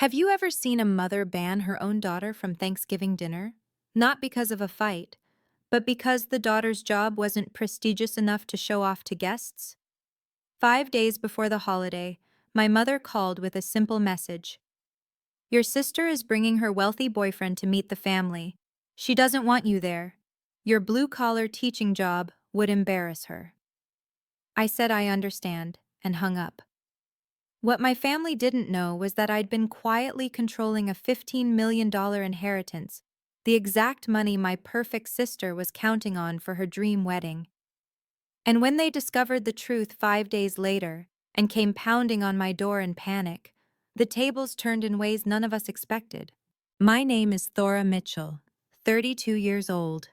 Have you ever seen a mother ban her own daughter from Thanksgiving dinner? Not because of a fight, but because the daughter's job wasn't prestigious enough to show off to guests? 5 days before the holiday, my mother called with a simple message. Your sister is bringing her wealthy boyfriend to meet the family. She doesn't want you there. Your blue-collar teaching job would embarrass her. I said I understand, and hung up. What my family didn't know was that I'd been quietly controlling a $15 million inheritance, the exact money my perfect sister was counting on for her dream wedding. And when they discovered the truth 5 days later and came pounding on my door in panic, the tables turned in ways none of us expected. My name is Thora Mitchell, 32 years old.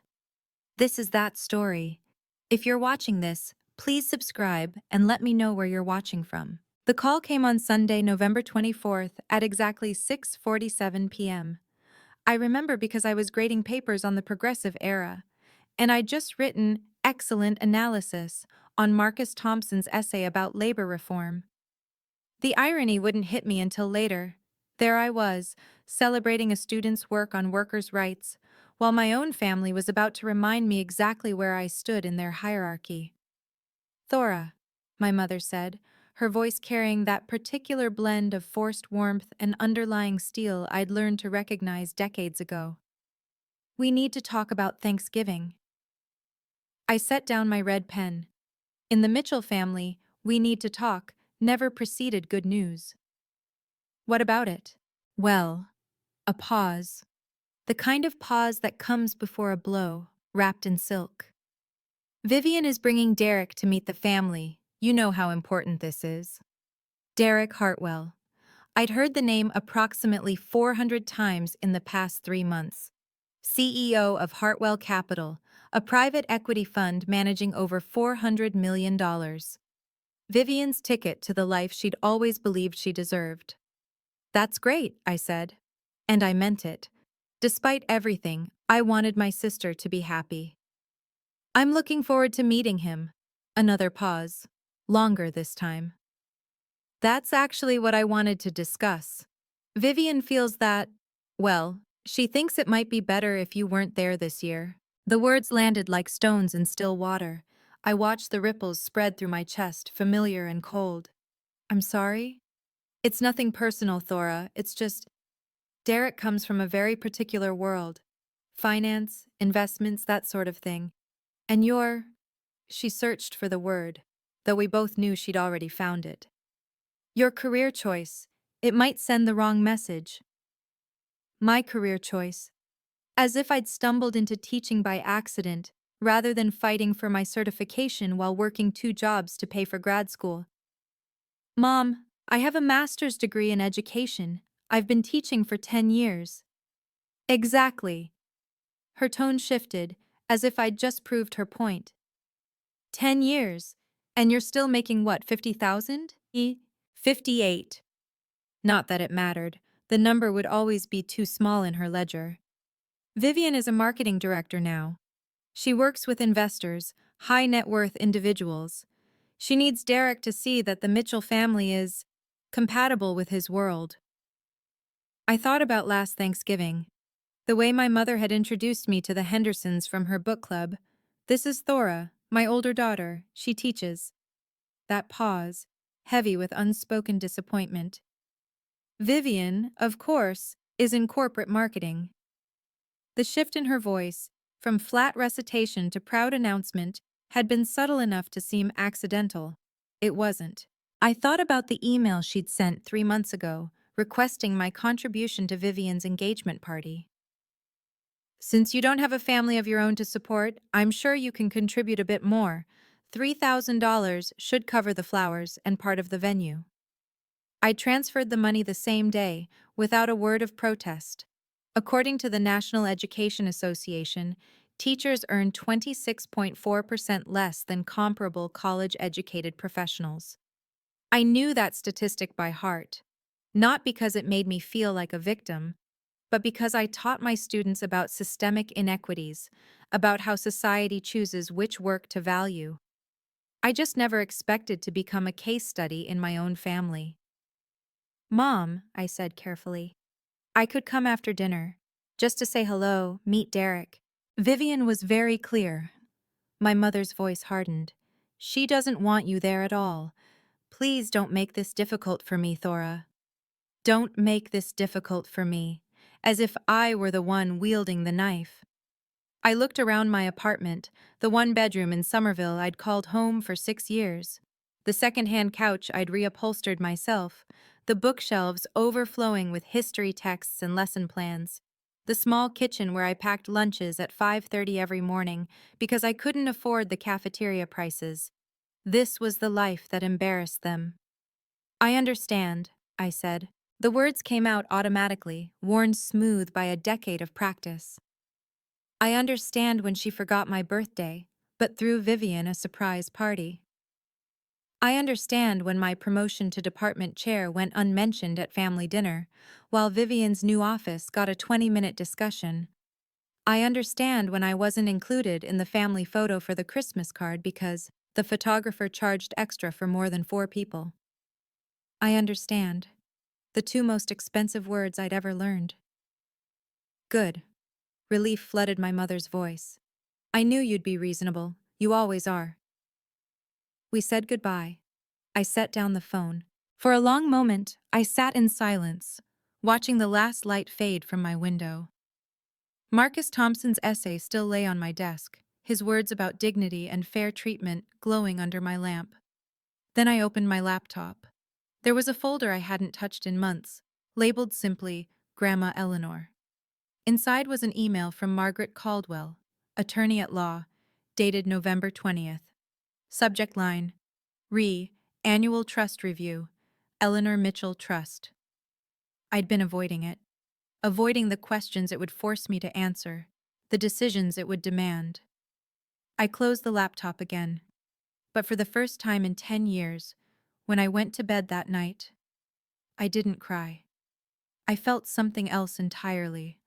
This is that story. If you're watching this, please subscribe and let me know where you're watching from. The call came on Sunday, November 24th at exactly 6:47 p.m. I remember because I was grading papers on the Progressive Era, and I'd just written excellent analysis on Marcus Thompson's essay about labor reform. The irony wouldn't hit me until later. There I was, celebrating a student's work on workers' rights, while my own family was about to remind me exactly where I stood in their hierarchy. Thora, my mother said, her voice carrying that particular blend of forced warmth and underlying steel I'd learned to recognize decades ago. We need to talk about Thanksgiving. I set down my red pen. In the Mitchell family, we need to talk never preceded good news. What about it? Well, a pause. The kind of pause that comes before a blow, wrapped in silk. Vivian is bringing Derek to meet the family. You know how important this is. Derek Hartwell. I'd heard the name approximately 400 times in the past 3 months. CEO of Hartwell Capital, a private equity fund managing over $400 million. Vivian's ticket to the life she'd always believed she deserved. That's great, I said. And I meant it. Despite everything, I wanted my sister to be happy. I'm looking forward to meeting him. Another pause. Longer this time. That's actually what I wanted to discuss. Vivian feels that, well, she thinks it might be better if you weren't there this year. The words landed like stones in still water. I watched the ripples spread through my chest, familiar and cold. I'm sorry? It's nothing personal, Thora. It's just, Derek comes from a very particular world. Finance, investments, that sort of thing. And you're… She searched for the word, though we both knew she'd already found it. Your career choice. It might send the wrong message. My career choice. As if I'd stumbled into teaching by accident, rather than fighting for my certification while working 2 jobs to pay for grad school. Mom, I have a master's degree in education. I've been teaching for 10 years. Exactly. Her tone shifted, as if I'd just proved her point. 10 years, and you're still making what, 50,000? 58. Not that it mattered. The number would always be too small in her ledger. Vivian is a marketing director now. She works with investors, high net worth individuals. She needs Derek to see that the Mitchell family is compatible with his world. I thought about last Thanksgiving, the way my mother had introduced me to the Hendersons from her book club. This is Thora, my older daughter. She teaches. That pause, heavy with unspoken disappointment. Vivian, of course, is in corporate marketing. The shift in her voice, from flat recitation to proud announcement, had been subtle enough to seem accidental. It wasn't. I thought about the email she'd sent 3 months ago, requesting my contribution to Vivian's engagement party. Since you don't have a family of your own to support, I'm sure you can contribute a bit more. $3,000 should cover the flowers and part of the venue. I transferred the money the same day, without a word of protest. According to the National Education Association, teachers earn 26.4% less than comparable college-educated professionals. I knew that statistic by heart, not because it made me feel like a victim, but because I taught my students about systemic inequities, about how society chooses which work to value. I just never expected to become a case study in my own family. Mom, I said carefully, I could come after dinner, just to say hello, meet Derek. Vivian was very clear. My mother's voice hardened. She doesn't want you there at all. Please don't make this difficult for me, Thora. Don't make this difficult for me, as if I were the one wielding the knife. I looked around my apartment, the one bedroom in Somerville I'd called home for 6 years. The second-hand couch I'd reupholstered myself, the bookshelves overflowing with history texts and lesson plans, the small kitchen where I packed lunches at 5:30 every morning because I couldn't afford the cafeteria prices. This was the life that embarrassed them. I understand, I said. The words came out automatically, worn smooth by a decade of practice. I understand when she forgot my birthday, but threw Vivian a surprise party. I understand when my promotion to department chair went unmentioned at family dinner, while Vivian's new office got a 20-minute discussion. I understand when I wasn't included in the family photo for the Christmas card because the photographer charged extra for more than 4 people. I understand. The 2 most expensive words I'd ever learned. Good. Relief flooded my mother's voice. I knew you'd be reasonable. You always are. We said goodbye. I set down the phone. For a long moment, I sat in silence, watching the last light fade from my window. Marcus Thompson's essay still lay on my desk, his words about dignity and fair treatment glowing under my lamp. Then I opened my laptop. There was a folder I hadn't touched in months, labeled simply Grandma Eleanor. Inside was an email from Margaret Caldwell, attorney at law, dated November 20th. Subject line: Annual Trust Review, Eleanor Mitchell Trust. I'd been avoiding it. Avoiding the questions it would force me to answer, the decisions it would demand. I closed the laptop again. But for the first time in 10 years, when I went to bed that night, I didn't cry. I felt something else entirely.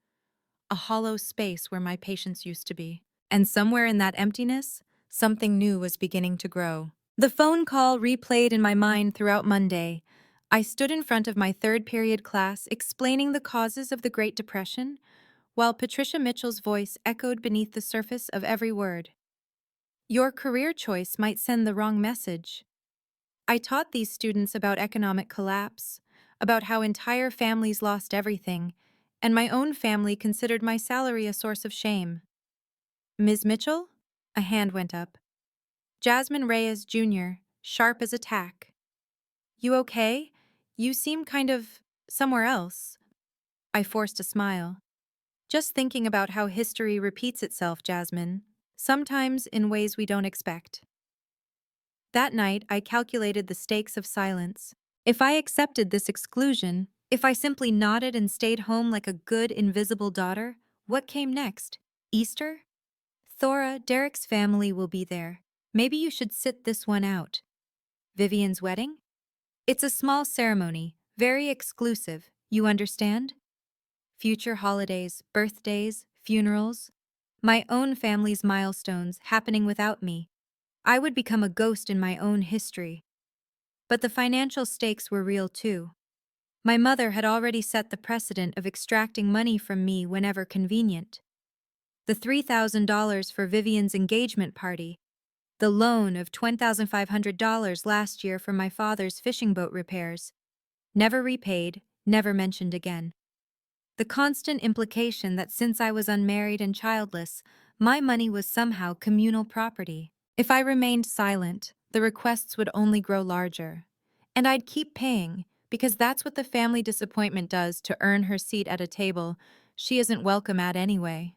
A hollow space where my patience used to be. And somewhere in that emptiness, something new was beginning to grow. The phone call replayed in my mind throughout Monday. I stood in front of my third period class explaining the causes of the Great Depression, while Patricia Mitchell's voice echoed beneath the surface of every word. Your career choice might send the wrong message. I taught these students about economic collapse, about how entire families lost everything, and my own family considered my salary a source of shame. Ms. Mitchell? A hand went up. Jasmine Reyes Jr., sharp as a tack. You okay? You seem kind of somewhere else. I forced a smile. Just thinking about how history repeats itself, Jasmine, sometimes in ways we don't expect. That night, I calculated the stakes of silence. If I accepted this exclusion, if I simply nodded and stayed home like a good, invisible daughter, what came next? Easter? Thora, Derek's family will be there. Maybe you should sit this one out. Vivian's wedding? It's a small ceremony, very exclusive, you understand? Future holidays, birthdays, funerals. My own family's milestones happening without me. I would become a ghost in my own history. But the financial stakes were real too. My mother had already set the precedent of extracting money from me whenever convenient. The $3,000 for Vivian's engagement party, the loan of $10,500 last year for my father's fishing boat repairs, never repaid, never mentioned again. The constant implication that since I was unmarried and childless, my money was somehow communal property. If I remained silent, the requests would only grow larger. And I'd keep paying, because that's what the family disappointment does to earn her seat at a table she isn't welcome at anyway.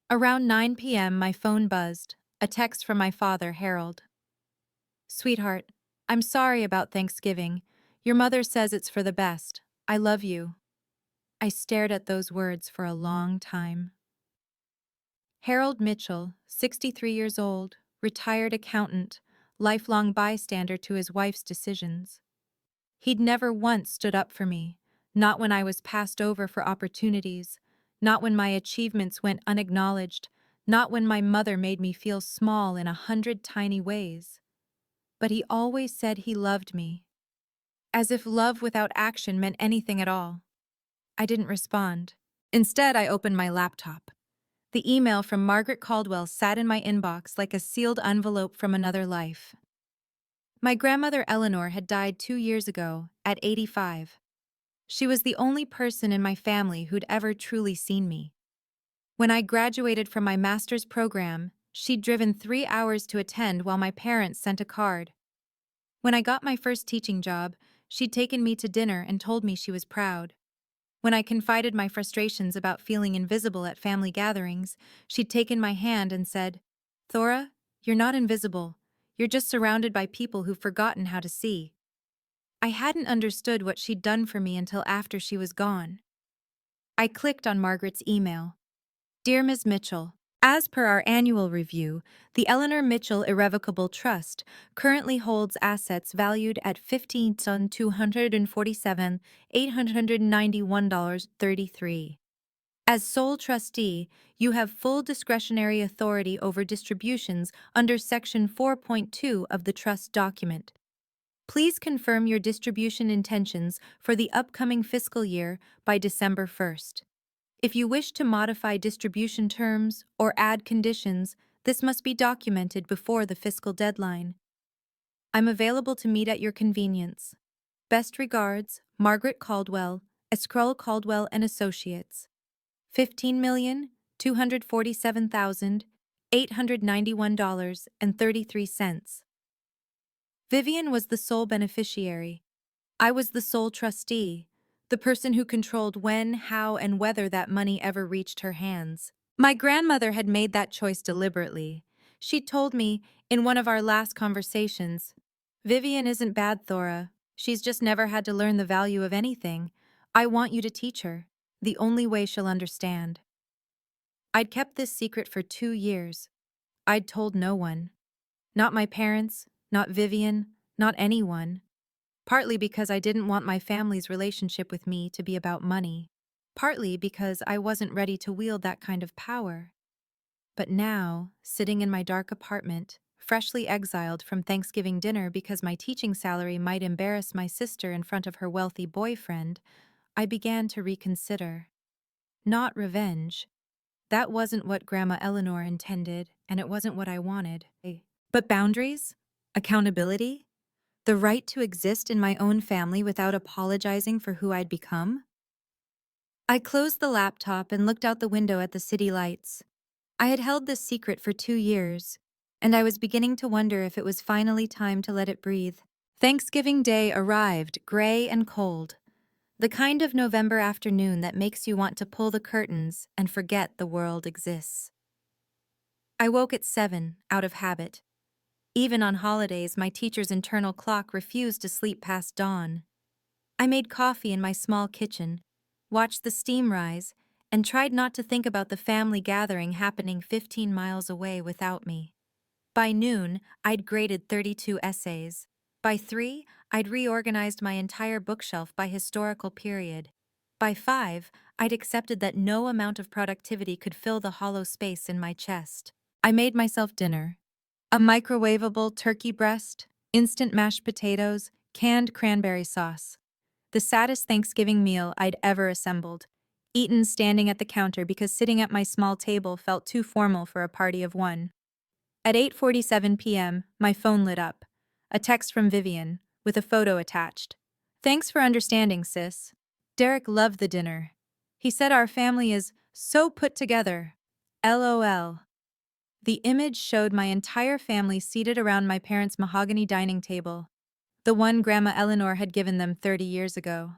Around 9 p.m., my phone buzzed, a text from my father, Harold. Sweetheart, I'm sorry about Thanksgiving. Your mother says it's for the best. I love you. I stared at those words for a long time. Harold Mitchell, 63 years old, retired accountant, lifelong bystander to his wife's decisions. He'd never once stood up for me, not when I was passed over for opportunities, not when my achievements went unacknowledged, not when my mother made me feel small in 100 tiny ways. But he always said he loved me. as if love without action meant anything at all. I didn't respond. Instead, I opened my laptop. The email from Margaret Caldwell sat in my inbox like a sealed envelope from another life. My grandmother Eleanor had died 2 years ago, at 85. She was the only person in my family who'd ever truly seen me. When I graduated from my master's program, she'd driven 3 hours to attend while my parents sent a card. When I got my first teaching job, she'd taken me to dinner and told me she was proud. When I confided my frustrations about feeling invisible at family gatherings, she'd taken my hand and said, "Thora, you're not invisible. You're just surrounded by people who've forgotten how to see." I hadn't understood what she'd done for me until after she was gone. I clicked on Margaret's email. Dear Ms. Mitchell, as per our annual review, the Eleanor Mitchell Irrevocable Trust currently holds assets valued at $15,247,891.33. As sole trustee, you have full discretionary authority over distributions under Section 4.2 of the trust document. Please confirm your distribution intentions for the upcoming fiscal year by December 1st. If you wish to modify distribution terms or add conditions, this must be documented before the fiscal deadline. I'm available to meet at your convenience. Best regards, Margaret Caldwell, Escroll Caldwell and Associates. $15,247,891.33. Vivian was the sole beneficiary. I was the sole trustee, the person who controlled when, how, and whether that money ever reached her hands. My grandmother had made that choice deliberately. She told me, in one of our last conversations, "Vivian isn't bad, Thora. She's just never had to learn the value of anything. I want you to teach her. The only way she'll understand." I'd kept this secret for 2 years. I'd told no one. Not my parents, not Vivian, not anyone. Partly because I didn't want my family's relationship with me to be about money. Partly because I wasn't ready to wield that kind of power. But now, sitting in my dark apartment, freshly exiled from Thanksgiving dinner because my teaching salary might embarrass my sister in front of her wealthy boyfriend, I began to reconsider. Not revenge. That wasn't what Grandma Eleanor intended, and it wasn't what I wanted. But boundaries? Accountability? The right to exist in my own family without apologizing for who I'd become? I closed the laptop and looked out the window at the city lights. I had held this secret for 2 years, and I was beginning to wonder if it was finally time to let it breathe. Thanksgiving Day arrived, gray and cold. The kind of November afternoon that makes you want to pull the curtains and forget the world exists. I woke at 7, out of habit. Even on holidays, my teacher's internal clock refused to sleep past dawn. I made coffee in my small kitchen, watched the steam rise, and tried not to think about the family gathering happening 15 miles away without me. By noon, I'd graded 32 essays. By 3, I'd reorganized my entire bookshelf by historical period. By 5, I'd accepted that no amount of productivity could fill the hollow space in my chest. I made myself dinner. A microwavable turkey breast, instant mashed potatoes, canned cranberry sauce. The saddest Thanksgiving meal I'd ever assembled, eaten standing at the counter because sitting at my small table felt too formal for a party of one. At 8:47 p.m., my phone lit up. A text from Vivian, with a photo attached. "Thanks for understanding, sis. Derek loved the dinner. He said our family is so put together. LOL." The image showed my entire family seated around my parents' mahogany dining table, the one Grandma Eleanor had given them 30 years ago.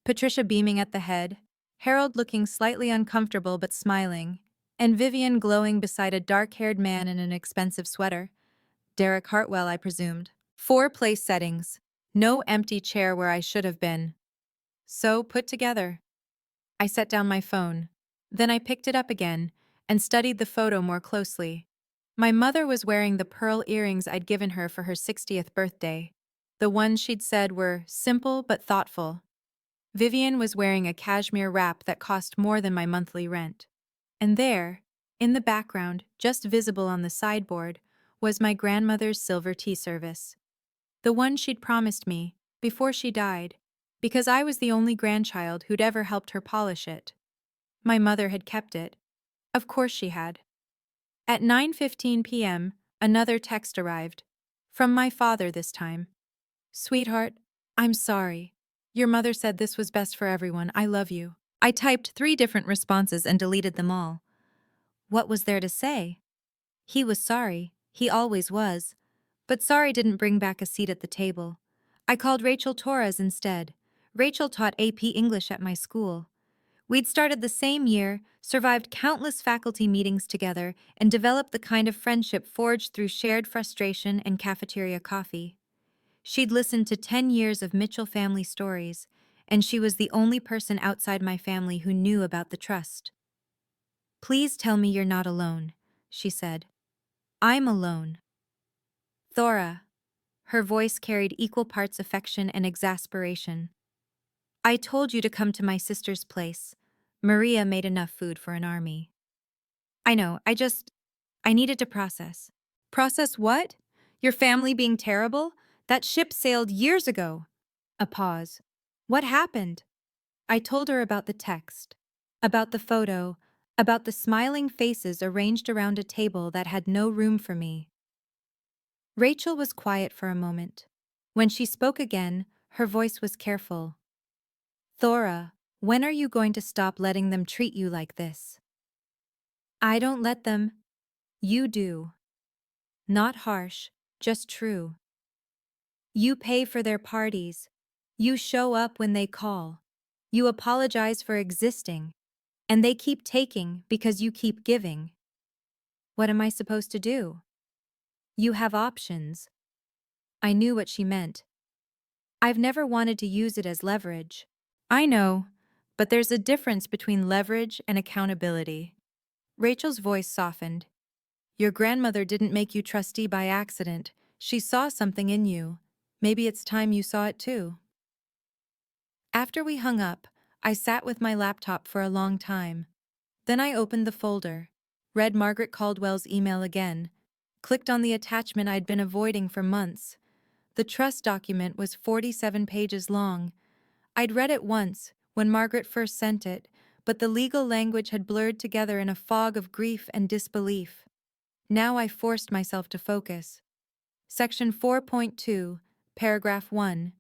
Patricia beaming at the head, Harold looking slightly uncomfortable but smiling, and Vivian glowing beside a dark-haired man in an expensive sweater. Derek Hartwell, I presumed. 4 place settings. No empty chair where I should have been. So put together. I set down my phone. Then I picked it up again and studied the photo more closely. My mother was wearing the pearl earrings I'd given her for her 60th birthday, the ones she'd said were simple but thoughtful. Vivian was wearing a cashmere wrap that cost more than my monthly rent. And there, in the background, just visible on the sideboard, was my grandmother's silver tea service. The one she'd promised me, before she died, because I was the only grandchild who'd ever helped her polish it. My mother had kept it. Of course she had. At 9:15 p.m., another text arrived. From my father this time. Sweetheart, I'm sorry. Your mother said this was best for everyone. I love you. I typed 3 different responses and deleted them all. What was there to say? He was sorry. He always was. But sorry didn't bring back a seat at the table. I called Rachel Torres instead. Rachel taught AP English at my school. We'd started the same year, survived countless faculty meetings together, and developed the kind of friendship forged through shared frustration and cafeteria coffee. She'd listened to 10 years of Mitchell family stories, and she was the only person outside my family who knew about the trust. Please tell me you're not alone, she said. I'm alone. Thora. Her voice carried equal parts affection and exasperation. I told you to come to my sister's place. Maria made enough food for an army. I know, I needed to process. Process what? Your family being terrible? That ship sailed years ago. A pause. What happened? I told her about the text, about the photo, about the smiling faces arranged around a table that had no room for me. Rachel was quiet for a moment. When she spoke again, her voice was careful. Thora, when are you going to stop letting them treat you like this? I don't let them. You do. Not harsh, just true. You pay for their parties. You show up when they call. You apologize for existing. And they keep taking because you keep giving. What am I supposed to do? You have options. I knew what she meant. I've never wanted to use it as leverage. I know, but there's a difference between leverage and accountability. Rachel's voice softened. Your grandmother didn't make you trustee by accident. She saw something in you. Maybe it's time you saw it too. After we hung up, I sat with my laptop for a long time. Then I opened the folder, read Margaret Caldwell's email again, clicked on the attachment I'd been avoiding for months. The trust document was 47 pages long. I'd read it once, when Margaret first sent it, but the legal language had blurred together in a fog of grief and disbelief. Now I forced myself to focus. Section 4.2, Paragraph 1.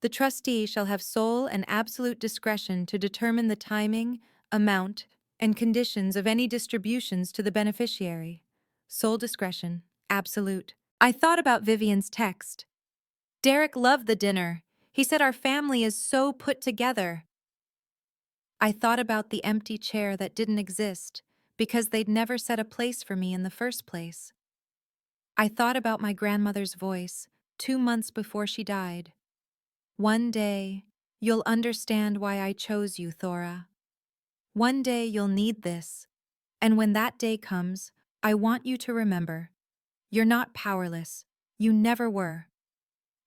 The trustee shall have sole and absolute discretion to determine the timing, amount, and conditions of any distributions to the beneficiary. Sole discretion, absolute. I thought about Vivian's text. Derek loved the dinner. He said our family is so put together. I thought about the empty chair that didn't exist because they'd never set a place for me in the first place. I thought about my grandmother's voice 2 months before she died. One day, you'll understand why I chose you, Thora. One day you'll need this, and when that day comes, I want you to remember, you're not powerless. You never were.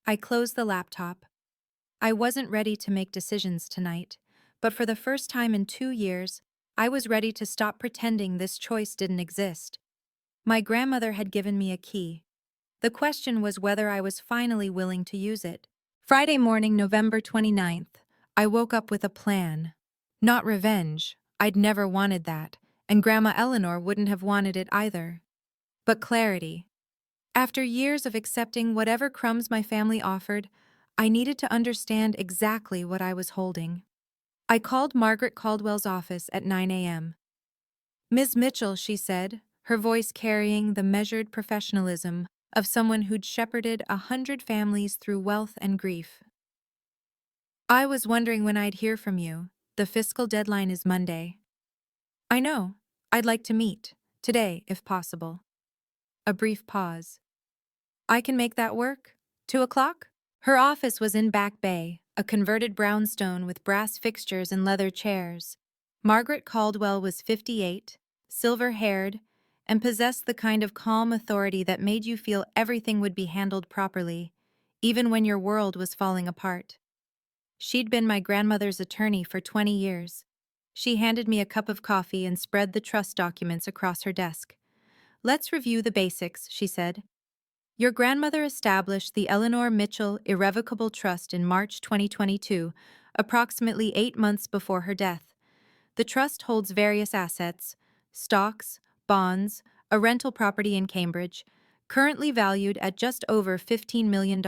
I closed the laptop. I wasn't ready to make decisions tonight, but for the first time in 2 years, I was ready to stop pretending this choice didn't exist. My grandmother had given me a key. The question was whether I was finally willing to use it. Friday morning, November 29th, I woke up with a plan. Not revenge. I'd never wanted that, and Grandma Eleanor wouldn't have wanted it either. But clarity. After years of accepting whatever crumbs my family offered, I needed to understand exactly what I was holding. I called Margaret Caldwell's office at 9 a.m. Ms. Mitchell, she said, her voice carrying the measured professionalism of someone who'd shepherded 100 families through wealth and grief. I was wondering when I'd hear from you. The fiscal deadline is Monday. I know. I'd like to meet. Today, if possible. A brief pause. I can make that work. 2 o'clock? Her office was in Back Bay, a converted brownstone with brass fixtures and leather chairs. Margaret Caldwell was 58, silver-haired, and possessed the kind of calm authority that made you feel everything would be handled properly, even when your world was falling apart. She'd been my grandmother's attorney for 20 years. She handed me a cup of coffee and spread the trust documents across her desk. Let's review the basics, she said. Your grandmother established the Eleanor Mitchell Irrevocable Trust in March 2022, approximately 8 months before her death. The trust holds various assets: stocks, bonds, a rental property in Cambridge, currently valued at just over $15 million.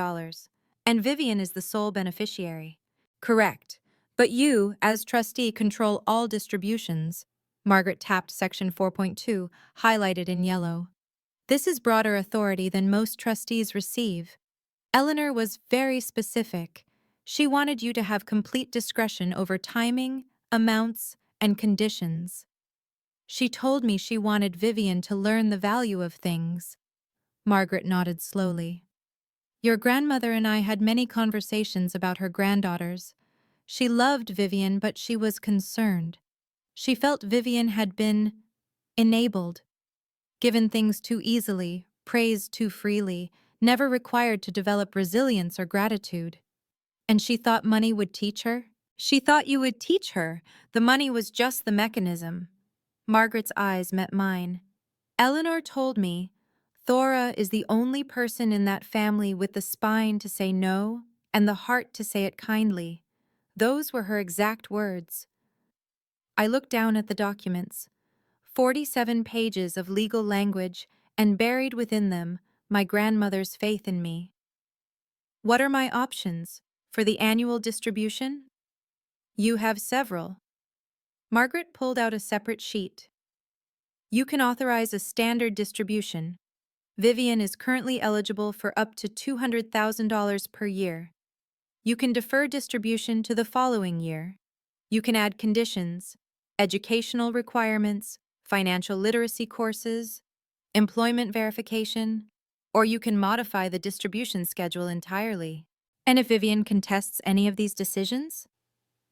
And Vivian is the sole beneficiary. Correct. But you, as trustee, control all distributions. Margaret tapped section 4.2, highlighted in yellow. This is broader authority than most trustees receive. Eleanor was very specific. She wanted you to have complete discretion over timing, amounts, and conditions. She told me she wanted Vivian to learn the value of things. Margaret nodded slowly. Your grandmother and I had many conversations about her granddaughters. She loved Vivian, but she was concerned. She felt Vivian had been enabled, given things too easily, praised too freely, never required to develop resilience or gratitude. And she thought money would teach her? She thought you would teach her. The money was just the mechanism. Margaret's eyes met mine. Eleanor told me, Thora is the only person in that family with the spine to say no and the heart to say it kindly. Those were her exact words. I looked down at the documents. 47 pages of legal language, and buried within them, my grandmother's faith in me. What are my options for the annual distribution? You have several. Margaret pulled out a separate sheet. You can authorize a standard distribution. Vivian is currently eligible for up to $200,000 per year. You can defer distribution to the following year. You can add conditions, educational requirements, financial literacy courses, employment verification, or you can modify the distribution schedule entirely. And if Vivian contests any of these decisions,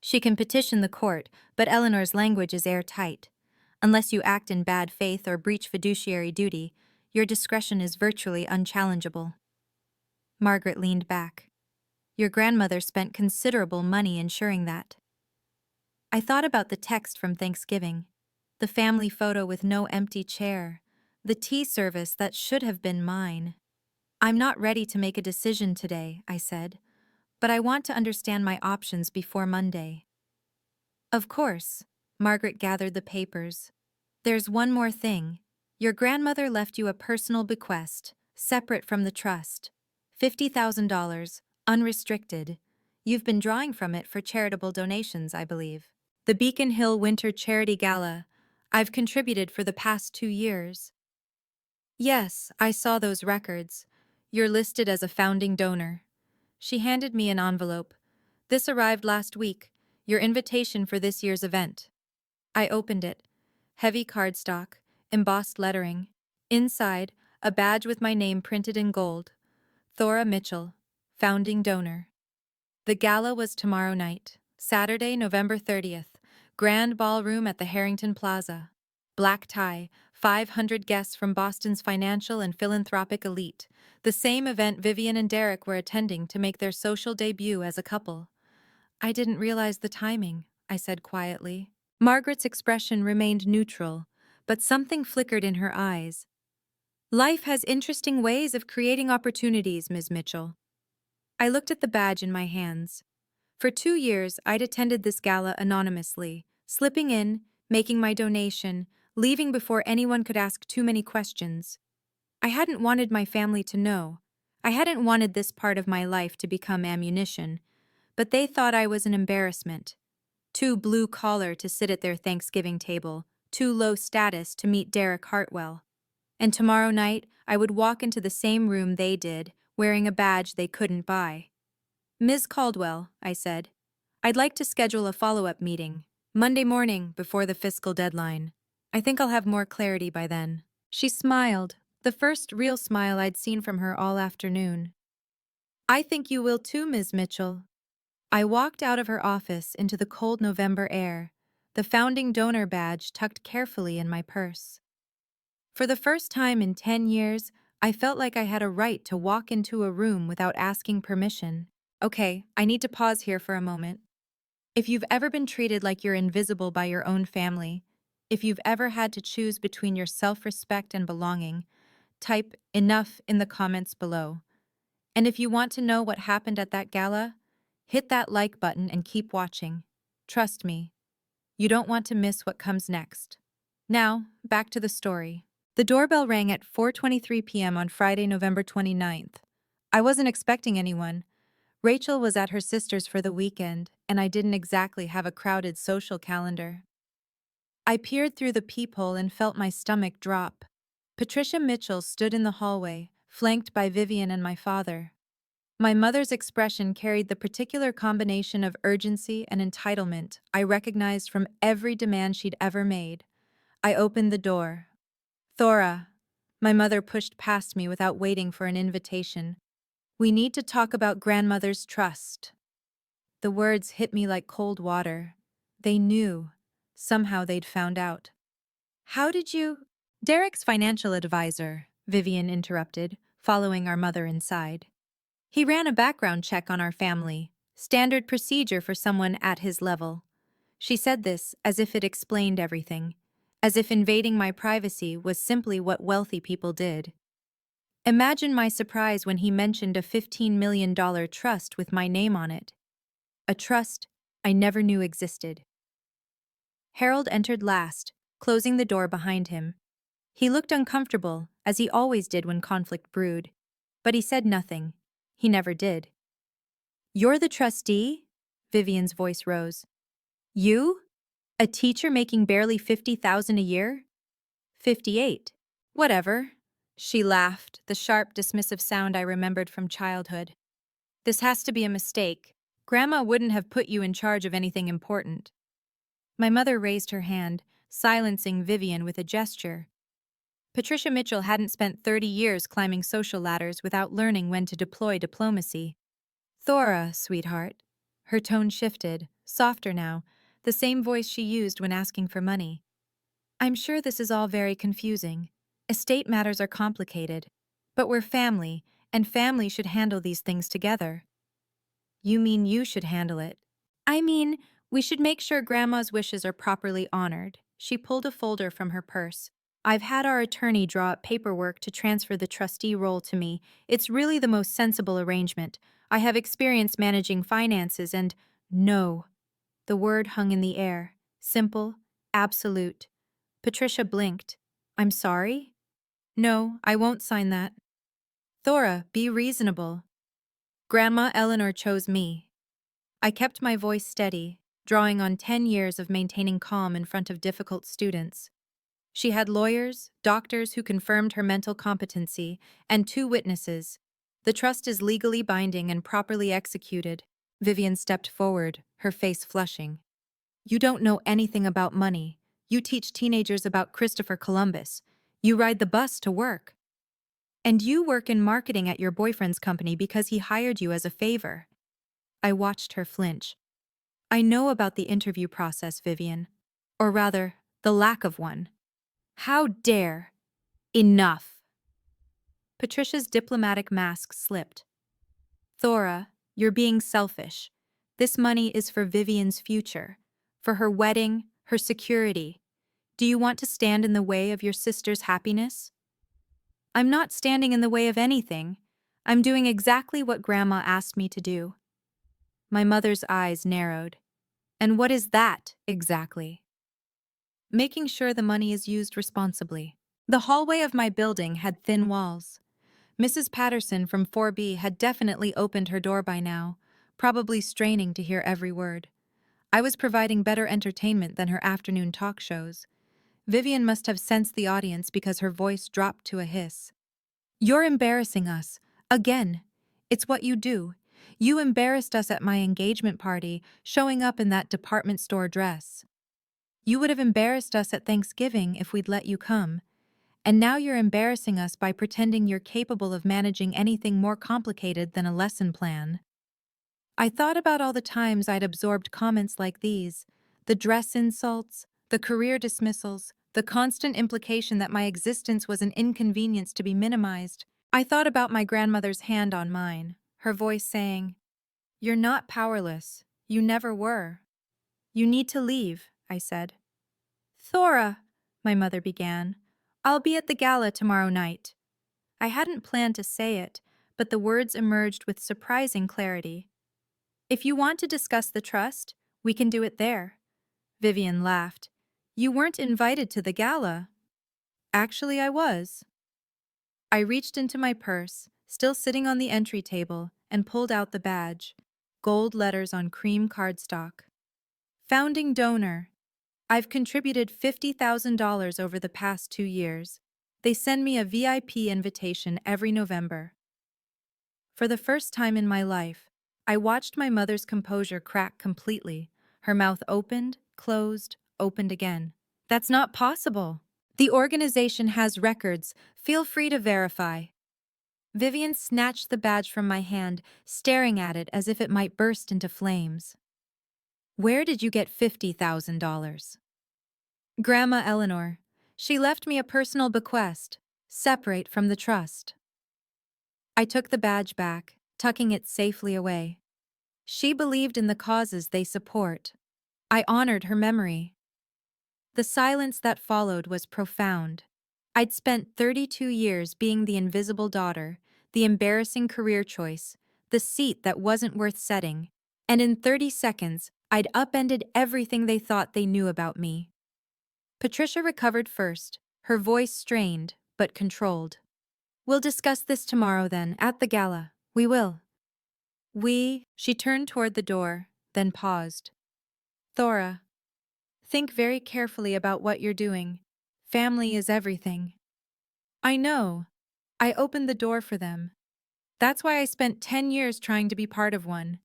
she can petition the court, but Eleanor's language is airtight. Unless you act in bad faith or breach fiduciary duty, your discretion is virtually unchallengeable. Margaret leaned back. Your grandmother spent considerable money ensuring that. I thought about the text from Thanksgiving, the family photo with no empty chair, the tea service that should have been mine. I'm not ready to make a decision today, I said, but I want to understand my options before Monday. Of course, Margaret gathered the papers. There's one more thing. Your grandmother left you a personal bequest, separate from the trust. $50,000, unrestricted. You've been drawing from it for charitable donations, I believe. The Beacon Hill Winter Charity Gala. I've contributed for the past 2 years. Yes, I saw those records. You're listed as a founding donor. She handed me an envelope. This arrived last week, your invitation for this year's event. I opened it. Heavy cardstock, embossed lettering. Inside, a badge with my name printed in gold. Thora Mitchell, founding donor. The gala was tomorrow night, Saturday, November 30th. Grand ballroom at the Harrington Plaza. Black tie, 500 guests from Boston's financial and philanthropic elite. The same event Vivian and Derek were attending to make their social debut as a couple. I didn't realize the timing, I said quietly. Margaret's expression remained neutral, but something flickered in her eyes. Life has interesting ways of creating opportunities, Ms. Mitchell. I looked at the badge in my hands. For 2 years, I'd attended this gala anonymously, slipping in, making my donation, leaving before anyone could ask too many questions. I hadn't wanted my family to know. I hadn't wanted this part of my life to become ammunition, but they thought I was an embarrassment. Too blue-collar to sit at their Thanksgiving table, too low status to meet Derek Hartwell. And tomorrow night, I would walk into the same room they did, wearing a badge they couldn't buy. Ms. Caldwell, I said, I'd like to schedule a follow-up meeting, Monday morning before the fiscal deadline. I think I'll have more clarity by then. She smiled, the first real smile I'd seen from her all afternoon. I think you will too, Ms. Mitchell. I walked out of her office into the cold November air, the founding donor badge tucked carefully in my purse. For the first time in 10 years, I felt like I had a right to walk into a room without asking permission. Okay, I need to pause here for a moment. If you've ever been treated like you're invisible by your own family, if you've ever had to choose between your self-respect and belonging, type enough in the comments below. And if you want to know what happened at that gala, hit that like button and keep watching. Trust me, you don't want to miss what comes next. Now, back to the story. The doorbell rang at 4:23 p.m. on Friday, November 29th. I wasn't expecting anyone. Rachel was at her sister's for the weekend, and I didn't exactly have a crowded social calendar. I peered through the peephole and felt my stomach drop. Patricia Mitchell stood in the hallway, flanked by Vivian and my father. My mother's expression carried the particular combination of urgency and entitlement I recognized from every demand she'd ever made. I opened the door. "Thora," my mother pushed past me without waiting for an invitation. "We need to talk about grandmother's trust." The words hit me like cold water. They knew. Somehow they'd found out. "How did you—" "Derek's financial advisor," Vivian interrupted, following our mother inside. "He ran a background check on our family, standard procedure for someone at his level." She said this as if it explained everything, as if invading my privacy was simply what wealthy people did. Imagine my surprise when he mentioned a $15 million trust with my name on it. A trust I never knew existed. Harold entered last, closing the door behind him. He looked uncomfortable, as he always did when conflict brewed. But he said nothing. He never did. "You're the trustee?" Vivian's voice rose. "You? A teacher making barely 50,000 a year?" 58. "Whatever." She laughed, the sharp, dismissive sound I remembered from childhood. "This has to be a mistake. Grandma wouldn't have put you in charge of anything important." My mother raised her hand, silencing Vivian with a gesture. Patricia Mitchell hadn't spent 30 years climbing social ladders without learning when to deploy diplomacy. "Thora, sweetheart." Her tone shifted, softer now, the same voice she used when asking for money. "I'm sure this is all very confusing. Estate matters are complicated. But we're family, and family should handle these things together." "You mean you should handle it?" "I mean, we should make sure Grandma's wishes are properly honored." She pulled a folder from her purse. "I've had our attorney draw up paperwork to transfer the trustee role to me. It's really the most sensible arrangement. I have experience managing finances and—" "No." The word hung in the air. Simple, absolute. Patricia blinked. "I'm sorry?" "No, I won't sign that." "Thora, be reasonable." "Grandma Eleanor chose me." I kept my voice steady, drawing on 10 years of maintaining calm in front of difficult students. She had lawyers, doctors who confirmed her mental competency, and 2 witnesses. "The trust is legally binding and properly executed." Vivian stepped forward, her face flushing. "You don't know anything about money. You teach teenagers about Christopher Columbus. You ride the bus to work. And you work in marketing at your boyfriend's company because he hired you as a favor." I watched her flinch. "I know about the interview process, Vivian. Or rather, the lack of one." "How dare!" "Enough." Patricia's diplomatic mask slipped. "Thora, you're being selfish. This money is for Vivian's future, for her wedding, her security. Do you want to stand in the way of your sister's happiness?" "I'm not standing in the way of anything. I'm doing exactly what Grandma asked me to do." My mother's eyes narrowed. "And what is that, exactly?" "Making sure the money is used responsibly." The hallway of my building had thin walls. Mrs. Patterson from 4B had definitely opened her door by now, probably straining to hear every word. I was providing better entertainment than her afternoon talk shows. Vivian must have sensed the audience because her voice dropped to a hiss. "You're embarrassing us. Again. It's what you do. You embarrassed us at my engagement party, showing up in that department store dress. You would have embarrassed us at Thanksgiving if we'd let you come. And now you're embarrassing us by pretending you're capable of managing anything more complicated than a lesson plan." I thought about all the times I'd absorbed comments like these, the dress insults, the career dismissals, the constant implication that my existence was an inconvenience to be minimized. I thought about my grandmother's hand on mine, her voice saying, "You're not powerless. You never were." "You need to leave," I said. "Thora," my mother began, "I'll be at the gala tomorrow night." I hadn't planned to say it, but the words emerged with surprising clarity. If you want to discuss the trust, we can do it there. Vivian laughed. You weren't invited to the gala. Actually, I was. I reached into my purse, still sitting on the entry table, and pulled out the badge. Gold letters on cream cardstock. Founding donor. I've contributed $50,000 over the past 2 years. They send me a VIP invitation every November. For the first time in my life, I watched my mother's composure crack completely. Her mouth opened, closed, opened again. That's not possible. The organization has records. Feel free to verify. Vivian snatched the badge from my hand, staring at it as if it might burst into flames. Where did you get $50,000? Grandma Eleanor. She left me a personal bequest, separate from the trust. I took the badge back, tucking it safely away. She believed in the causes they support. I honored her memory. The silence that followed was profound. I'd spent 32 years being the invisible daughter, the embarrassing career choice, the seat that wasn't worth setting, and in 30 seconds, I'd upended everything they thought they knew about me. Patricia recovered first, her voice strained, but controlled. We'll discuss this tomorrow then, at the gala. We will. She turned toward the door, then paused. Thora, think very carefully about what you're doing. Family is everything. I know. I opened the door for them. That's why I spent 10 years trying to be part of one.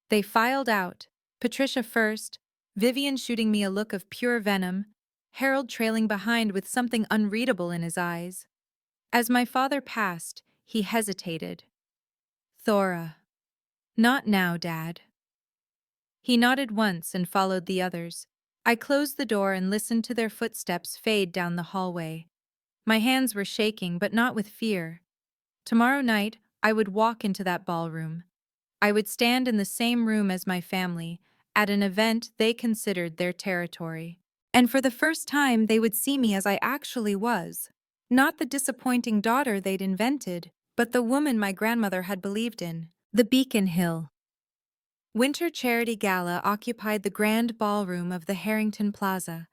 They filed out, Patricia first, Vivian shooting me a look of pure venom, Harold trailing behind with something unreadable in his eyes. As my father passed, he hesitated. Thora. Not now, Dad. He nodded once and followed the others. I closed the door and listened to their footsteps fade down the hallway. My hands were shaking, but not with fear. Tomorrow night, I would walk into that ballroom. I would stand in the same room as my family, at an event they considered their territory. And for the first time, they would see me as I actually was. Not the disappointing daughter they'd invented, but the woman my grandmother had believed in. The Beacon Hill. Winter Charity Gala occupied the grand ballroom of the Harrington Plaza,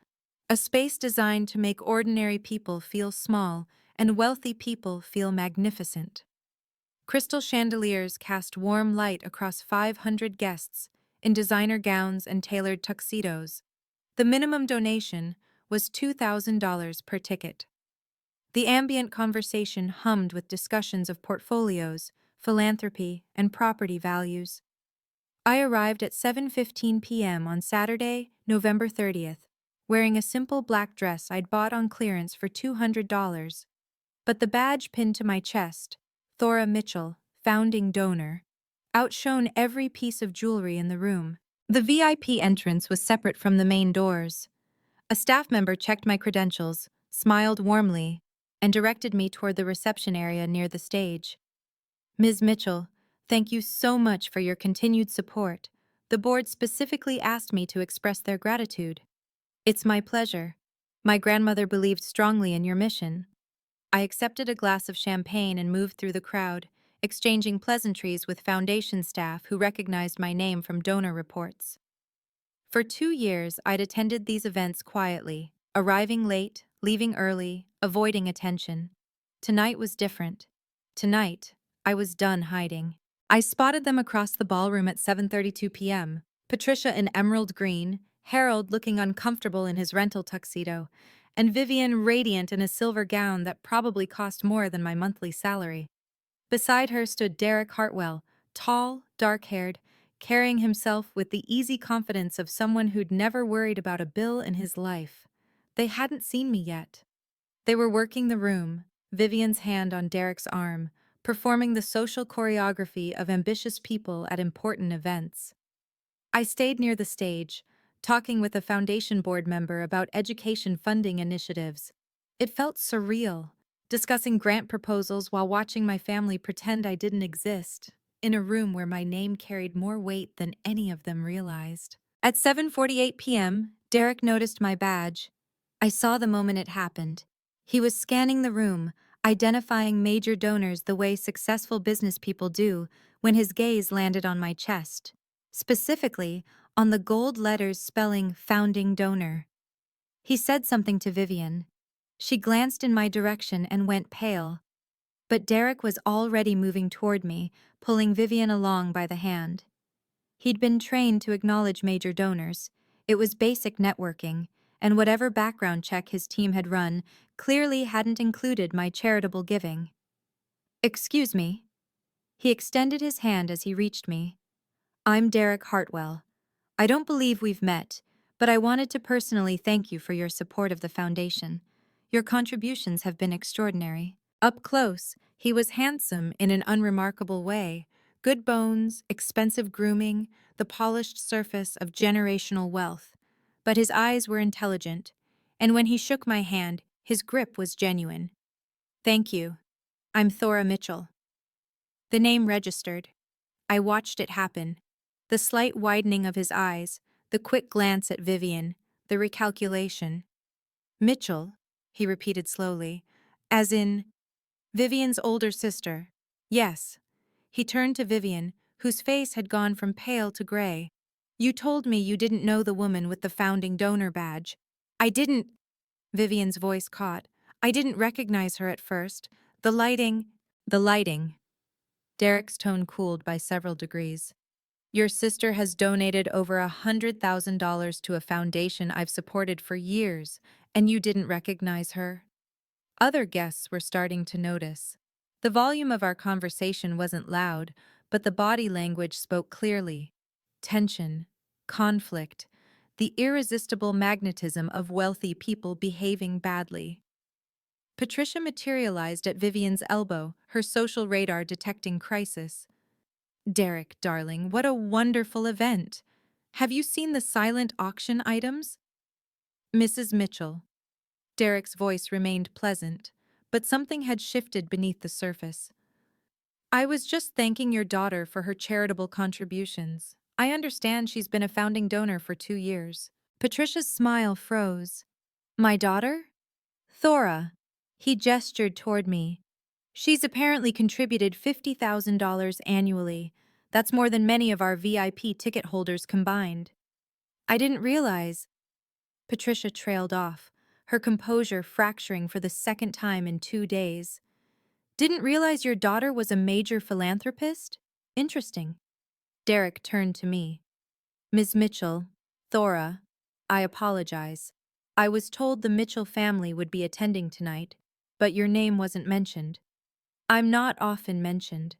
a space designed to make ordinary people feel small and wealthy people feel magnificent. Crystal chandeliers cast warm light across 500 guests in designer gowns and tailored tuxedos. The minimum donation was $2,000 per ticket. The ambient conversation hummed with discussions of portfolios, philanthropy, and property values. I arrived at 7:15 p.m. on Saturday, November 30th, wearing a simple black dress I'd bought on clearance for $200. But the badge pinned to my chest, Thora Mitchell, founding donor, outshone every piece of jewelry in the room. The VIP entrance was separate from the main doors. A staff member checked my credentials, smiled warmly, and directed me toward the reception area near the stage. Ms. Mitchell, thank you so much for your continued support. The board specifically asked me to express their gratitude. It's my pleasure. My grandmother believed strongly in your mission. I accepted a glass of champagne and moved through the crowd, exchanging pleasantries with foundation staff who recognized my name from donor reports. For 2 years, I'd attended these events quietly, arriving late, leaving early, avoiding attention. Tonight was different. Tonight, I was done hiding. I spotted them across the ballroom at 7:32 p.m., Patricia in emerald green, Harold looking uncomfortable in his rental tuxedo, and Vivian radiant in a silver gown that probably cost more than my monthly salary. Beside her stood Derek Hartwell, tall, dark-haired, carrying himself with the easy confidence of someone who'd never worried about a bill in his life. They hadn't seen me yet. They were working the room, Vivian's hand on Derek's arm, performing the social choreography of ambitious people at important events. I stayed near the stage, talking with a foundation board member about education funding initiatives. It felt surreal, discussing grant proposals while watching my family pretend I didn't exist, in a room where my name carried more weight than any of them realized. At 7:48 p.m., Derek noticed my badge. I saw the moment it happened. He was scanning the room, identifying major donors the way successful business people do when his gaze landed on my chest, specifically on the gold letters spelling founding donor. He said something to Vivian. She glanced in my direction and went pale, but Derek was already moving toward me, pulling Vivian along by the hand. He'd been trained to acknowledge major donors. It was basic networking, and whatever background check his team had run clearly hadn't included my charitable giving. "Excuse me." He extended his hand as he reached me. "I'm Derek Hartwell. I don't believe we've met, but I wanted to personally thank you for your support of the foundation. Your contributions have been extraordinary." Up close, he was handsome in an unremarkable way. Good bones, expensive grooming, the polished surface of generational wealth. But his eyes were intelligent, and when he shook my hand, his grip was genuine. "Thank you. I'm Thora Mitchell." The name registered. I watched it happen. The slight widening of his eyes, the quick glance at Vivian, the recalculation. "Mitchell," he repeated slowly, "as in Vivian's older sister." "Yes." He turned to Vivian, whose face had gone from pale to gray. "You told me you didn't know the woman with the founding donor badge." "I didn't," Vivian's voice caught. "I didn't recognize her at first. The lighting." "The lighting." Derek's tone cooled by several degrees. "Your sister has donated over $100,000 to a foundation I've supported for years, and you didn't recognize her?" Other guests were starting to notice. The volume of our conversation wasn't loud, but the body language spoke clearly. Tension, conflict, the irresistible magnetism of wealthy people behaving badly. Patricia materialized at Vivian's elbow, her social radar detecting crisis. "Derek, darling, what a wonderful event! Have you seen the silent auction items?" "Mrs. Mitchell." Derek's voice remained pleasant, but something had shifted beneath the surface. "I was just thanking your daughter for her charitable contributions. I understand she's been a founding donor for 2 years." Patricia's smile froze. "My daughter?" "Thora." He gestured toward me. "She's apparently contributed $50,000 annually. That's more than many of our VIP ticket holders combined." "I didn't realize." Patricia trailed off, her composure fracturing for the second time in 2 days. "Didn't realize your daughter was a major philanthropist? Interesting." Derek turned to me. "Ms. Mitchell, Thora, I apologize. I was told the Mitchell family would be attending tonight, but your name wasn't mentioned." "I'm not often mentioned."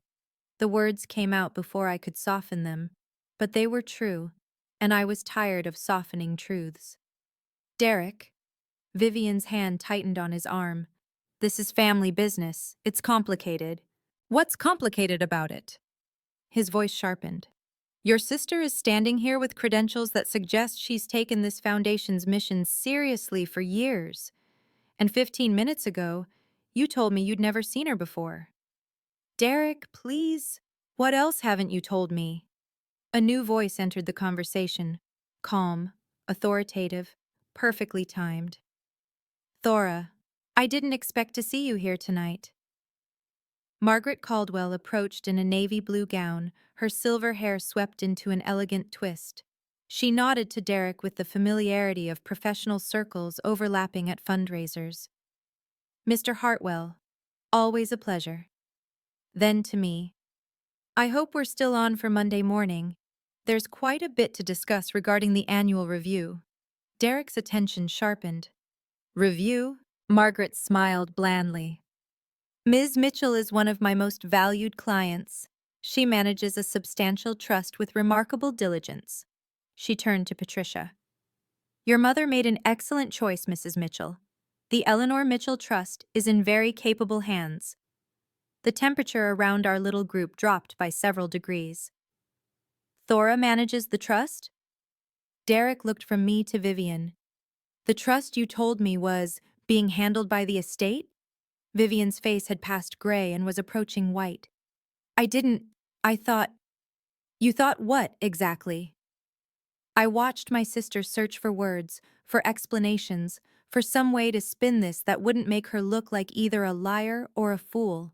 The words came out before I could soften them, but they were true, and I was tired of softening truths. "Derek." Vivian's hand tightened on his arm. "This is family business. It's complicated." "What's complicated about it?" His voice sharpened. "Your sister is standing here with credentials that suggest she's taken this foundation's mission seriously for years. And 15 minutes ago, you told me you'd never seen her before." "Derek, please. What else haven't you told me?" A new voice entered the conversation, calm, authoritative, perfectly timed. "Thora, I didn't expect to see you here tonight." Margaret Caldwell approached in a navy blue gown, her silver hair swept into an elegant twist. She nodded to Derek with the familiarity of professional circles overlapping at fundraisers. "Mr. Hartwell, always a pleasure." Then to me, "I hope we're still on for Monday morning. There's quite a bit to discuss regarding the annual review." Derek's attention sharpened. "Review?" Margaret smiled blandly. "Ms. Mitchell is one of my most valued clients. She manages a substantial trust with remarkable diligence." She turned to Patricia. "Your mother made an excellent choice, Mrs. Mitchell. The Eleanor Mitchell Trust is in very capable hands." The temperature around our little group dropped by several degrees. "Thora manages the trust?" Derek looked from me to Vivian. "The trust you told me was being handled by the estate?" Vivian's face had passed gray and was approaching white. I thought." "You thought what, exactly?" I watched my sister search for words, for explanations, for some way to spin this that wouldn't make her look like either a liar or a fool.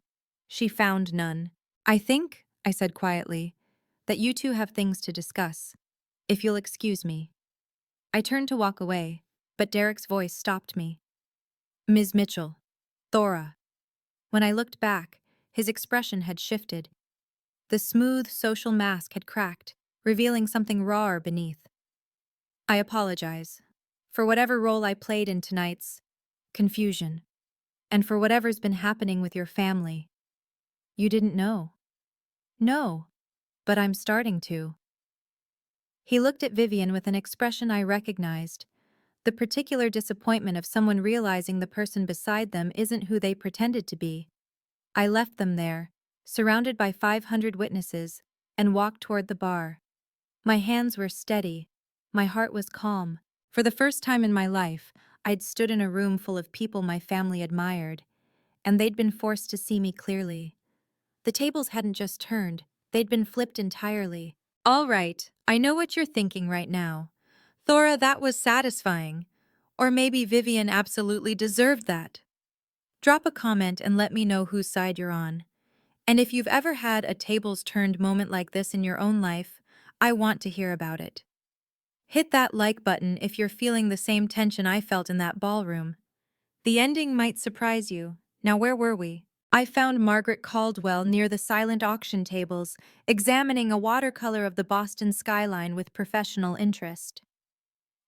She found none. I think, I said quietly, that you two have things to discuss. If you'll excuse me. I turned to walk away, but Derek's voice stopped me. Ms. Mitchell. Thora. When I looked back, his expression had shifted. The smooth social mask had cracked, revealing something rawer beneath. I apologize for whatever role I played in tonight's confusion, and for whatever's been happening with your family. You didn't know. No, but I'm starting to. He looked at Vivian with an expression I recognized, the particular disappointment of someone realizing the person beside them isn't who they pretended to be. I left them there, surrounded by 500 witnesses, and walked toward the bar. My hands were steady. My heart was calm. For the first time in my life, I'd stood in a room full of people my family admired, and they'd been forced to see me clearly. The tables hadn't just turned, they'd been flipped entirely. All right, I know what you're thinking right now. Thora, that was satisfying. Or maybe Vivian absolutely deserved that. Drop a comment and let me know whose side you're on. And if you've ever had a tables-turned moment like this in your own life, I want to hear about it. Hit that like button if you're feeling the same tension I felt in that ballroom. The ending might surprise you. Now, where were we? I found Margaret Caldwell near the silent auction tables, examining a watercolor of the Boston skyline with professional interest.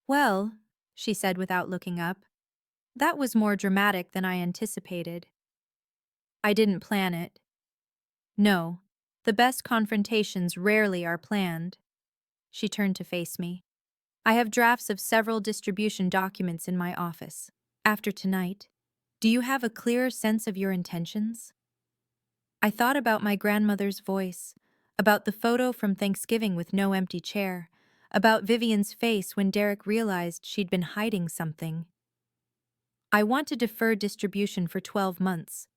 Well, she said without looking up, that was more dramatic than I anticipated. I didn't plan it. No, the best confrontations rarely are planned. She turned to face me. I have drafts of several distribution documents in my office. After tonight, do you have a clearer sense of your intentions? I thought about my grandmother's voice, about the photo from Thanksgiving with no empty chair, about Vivian's face when Derek realized she'd been hiding something. I want to defer distribution for 12 months.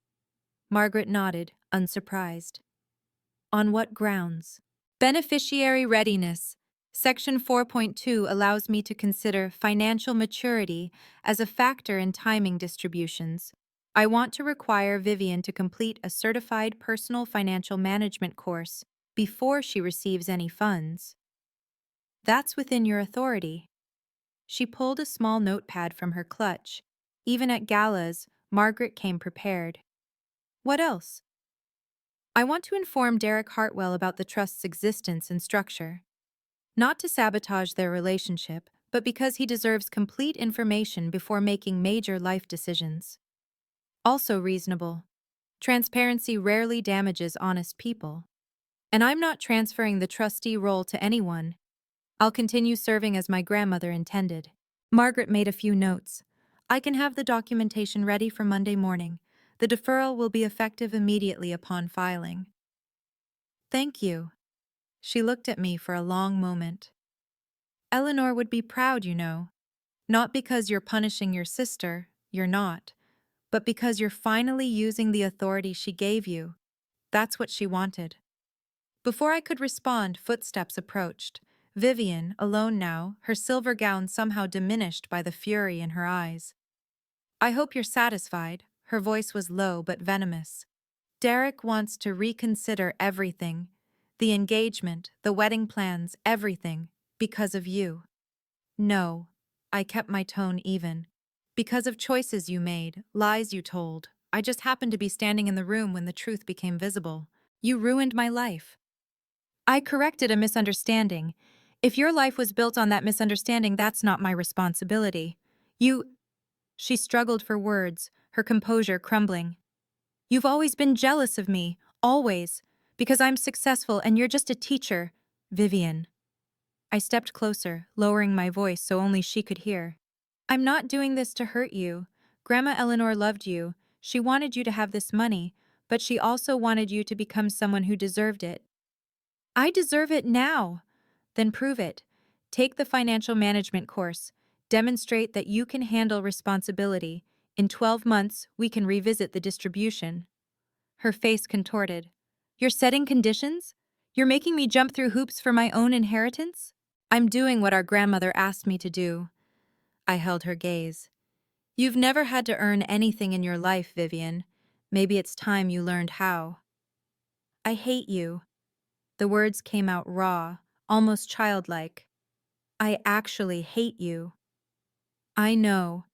Margaret nodded, unsurprised. On what grounds? Beneficiary readiness. Section 4.2 allows me to consider financial maturity as a factor in timing distributions. I want to require Vivian to complete a certified personal financial management course before she receives any funds. That's within your authority. She pulled a small notepad from her clutch. Even at galas, Margaret came prepared. What else? I want to inform Derek Hartwell about the trust's existence and structure. Not to sabotage their relationship, but because he deserves complete information before making major life decisions. Also reasonable. Transparency rarely damages honest people. And I'm not transferring the trustee role to anyone. I'll continue serving as my grandmother intended. Margaret made a few notes. I can have the documentation ready for Monday morning. The deferral will be effective immediately upon filing. Thank you. She looked at me for a long moment. Eleanor would be proud, you know. Not because you're punishing your sister, you're not, but because you're finally using the authority she gave you. That's what she wanted. Before I could respond, footsteps approached. Vivian, alone now, her silver gown somehow diminished by the fury in her eyes. I hope you're satisfied. Her voice was low but venomous. Derek wants to reconsider everything. The engagement, the wedding plans, everything, because of you. No, I kept my tone even. Because of choices you made, lies you told. I just happened to be standing in the room when the truth became visible. You ruined my life. I corrected a misunderstanding. If your life was built on that misunderstanding, that's not my responsibility. She struggled for words, her composure crumbling. You've always been jealous of me, always, because I'm successful and you're just a teacher, Vivian. I stepped closer, lowering my voice so only she could hear. I'm not doing this to hurt you. Grandma Eleanor loved you. She wanted you to have this money, but she also wanted you to become someone who deserved it. I deserve it now. Then prove it. Take the financial management course. Demonstrate that you can handle responsibility. In 12 months, we can revisit the distribution. Her face contorted. You're setting conditions? You're making me jump through hoops for my own inheritance? I'm doing what our grandmother asked me to do. I held her gaze. You've never had to earn anything in your life, Vivian. Maybe it's time you learned how. I hate you. The words came out raw, almost childlike. I actually hate you. I know.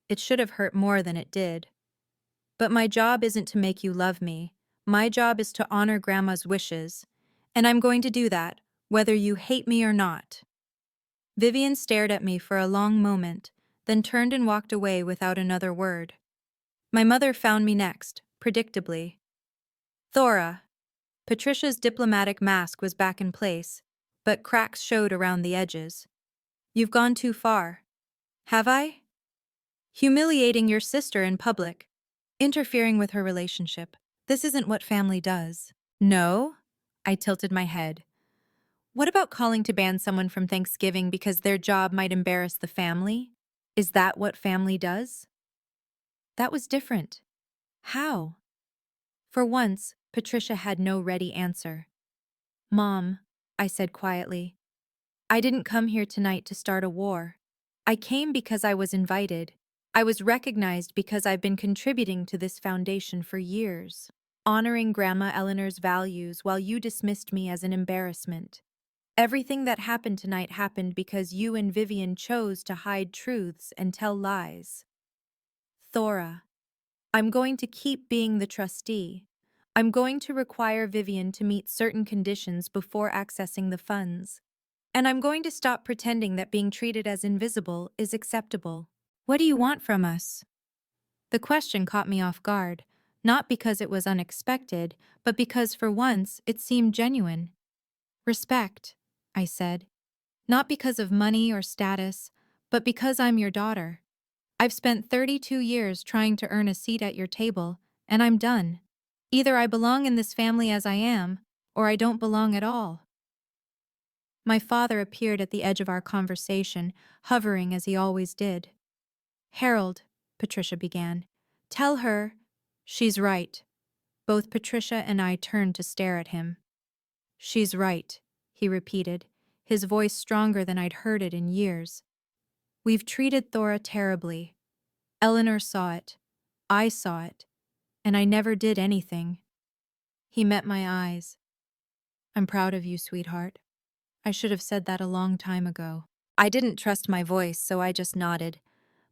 It should have hurt more than it did. But my job isn't to make you love me. My job is to honor Grandma's wishes. And I'm going to do that, whether you hate me or not. Vivian stared at me for a long moment, then turned and walked away without another word. My mother found me next, predictably. Thora. Patricia's diplomatic mask was back in place, but cracks showed around the edges. You've gone too far. Have I? Humiliating your sister in public. Interfering with her relationship. This isn't what family does. No? I tilted my head. What about calling to ban someone from Thanksgiving because their job might embarrass the family? Is that what family does? That was different. How? For once, Patricia had no ready answer. Mom, I said quietly, I didn't come here tonight to start a war. I came because I was invited. I was recognized because I've been contributing to this foundation for years, honoring Grandma Eleanor's values while you dismissed me as an embarrassment. Everything that happened tonight happened because you and Vivian chose to hide truths and tell lies. Thora, I'm going to keep being the trustee. I'm going to require Vivian to meet certain conditions before accessing the funds. And I'm going to stop pretending that being treated as invisible is acceptable. What do you want from us? The question caught me off guard, not because it was unexpected, but because for once it seemed genuine. Respect, I said. Not because of money or status, but because I'm your daughter. I've spent 32 years trying to earn a seat at your table, and I'm done. Either I belong in this family as I am, or I don't belong at all. My father appeared at the edge of our conversation, hovering as he always did. Harold, Patricia began, tell her. She's right. Both Patricia and I turned to stare at him. She's right, he repeated, his voice stronger than I'd heard it in years. We've treated Thora terribly. Eleanor saw it. I saw it. And I never did anything. He met my eyes. I'm proud of you, sweetheart. I should have said that a long time ago. I didn't trust my voice, so I just nodded.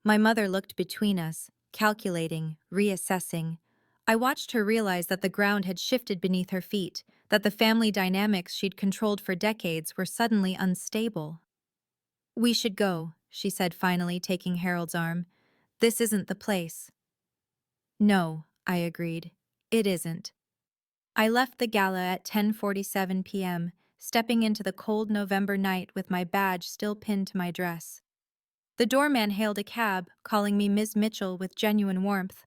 My mother looked between us, calculating, reassessing. I watched her realize that the ground had shifted beneath her feet, that the family dynamics she'd controlled for decades were suddenly unstable. We should go, she said finally, taking Harold's arm. This isn't the place. No, I agreed. It isn't. I left the gala at 10:47 p.m., stepping into the cold November night with my badge still pinned to my dress. The doorman hailed a cab, calling me Ms. Mitchell with genuine warmth.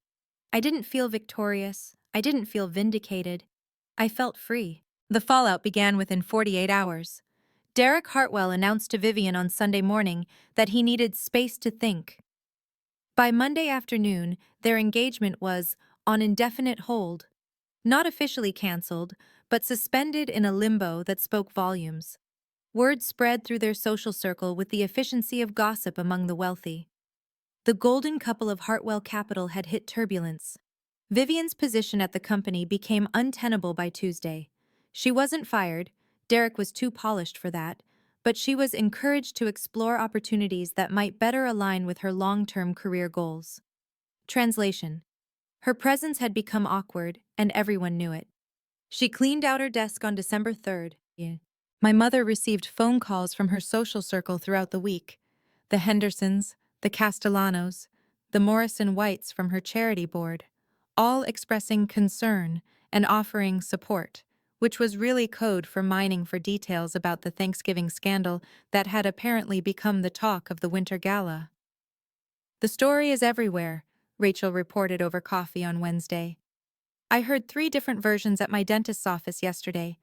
I didn't feel victorious. I didn't feel vindicated. I felt free. The fallout began within 48 hours. Derek Hartwell announced to Vivian on Sunday morning that he needed space to think. By Monday afternoon, their engagement was on indefinite hold. Not officially canceled, but suspended in a limbo that spoke volumes. Word spread through their social circle with the efficiency of gossip among the wealthy. The golden couple of Hartwell Capital had hit turbulence. Vivian's position at the company became untenable by Tuesday. She wasn't fired, Derek was too polished for that, but she was encouraged to explore opportunities that might better align with her long-term career goals. Translation. Her presence had become awkward, and everyone knew it. She cleaned out her desk on December 3rd. My mother received phone calls from her social circle throughout the week. The Hendersons, the Castellanos, the Morrison Whites from her charity board, all expressing concern and offering support, which was really code for mining for details about the Thanksgiving scandal that had apparently become the talk of the Winter Gala. The story is everywhere, Rachel reported over coffee on Wednesday. I heard 3 different versions at my dentist's office yesterday.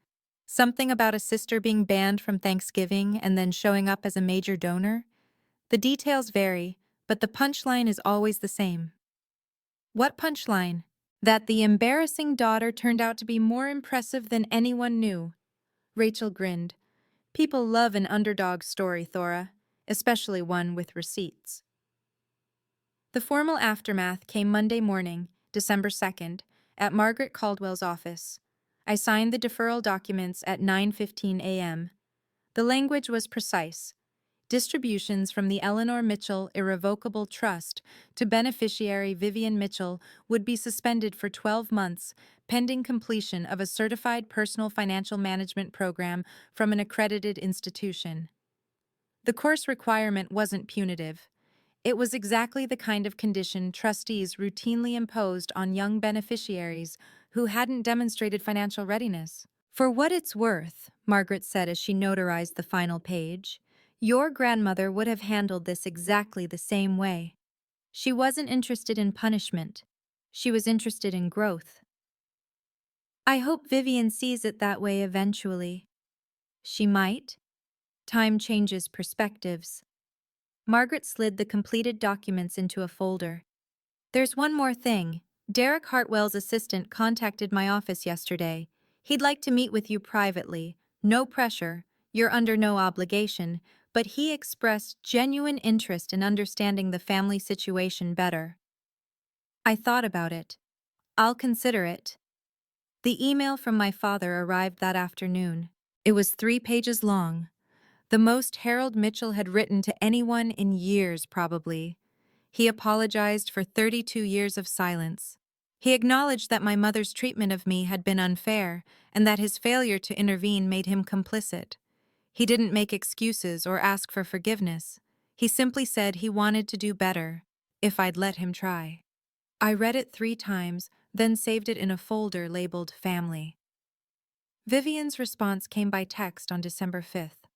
Something about a sister being banned from Thanksgiving and then showing up as a major donor. The details vary, but the punchline is always the same. What punchline? That the embarrassing daughter turned out to be more impressive than anyone knew. Rachel grinned. People love an underdog story, Thora, especially one with receipts. The formal aftermath came Monday morning, December 2nd, at Margaret Caldwell's office. I signed the deferral documents at 9:15 a.m. The language was precise. Distributions from the Eleanor Mitchell Irrevocable Trust to beneficiary Vivian Mitchell would be suspended for 12 months, pending completion of a certified personal financial management program from an accredited institution. The course requirement wasn't punitive. It was exactly the kind of condition trustees routinely imposed on young beneficiaries who hadn't demonstrated financial readiness. For what it's worth, Margaret said as she notarized the final page, your grandmother would have handled this exactly the same way. She wasn't interested in punishment. She was interested in growth. I hope Vivian sees it that way eventually. She might. Time changes perspectives. Margaret slid the completed documents into a folder. There's one more thing. Derek Hartwell's assistant contacted my office yesterday. He'd like to meet with you privately. No pressure. You're under no obligation, but he expressed genuine interest in understanding the family situation better. I thought about it. I'll consider it. The email from my father arrived that afternoon. It was 3 pages long. The most Harold Mitchell had written to anyone in years, probably. He apologized for 32 years of silence. He acknowledged that my mother's treatment of me had been unfair and that his failure to intervene made him complicit. He didn't make excuses or ask for forgiveness. He simply said he wanted to do better, if I'd let him try. I read it 3 times, then saved it in a folder labeled Family. Vivian's response came by text on December 5th.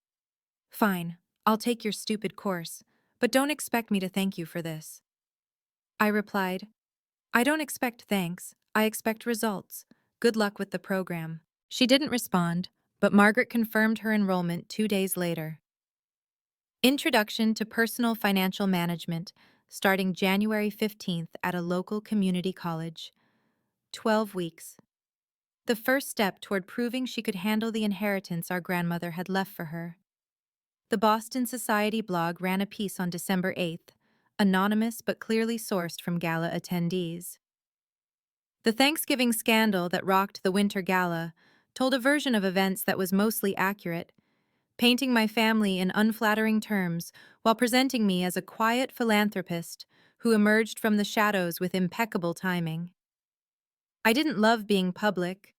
Fine, I'll take your stupid course, but don't expect me to thank you for this. I replied, I don't expect thanks, I expect results. Good luck with the program. She didn't respond, but Margaret confirmed her enrollment 2 days later. Introduction to Personal Financial Management, starting January 15th at a local community college. 12 weeks. The first step toward proving she could handle the inheritance our grandmother had left for her. The Boston Society blog ran a piece on December 8th, anonymous but clearly sourced from gala attendees. The Thanksgiving scandal that rocked the Winter Gala told a version of events that was mostly accurate, painting my family in unflattering terms while presenting me as a quiet philanthropist who emerged from the shadows with impeccable timing. I didn't love being public,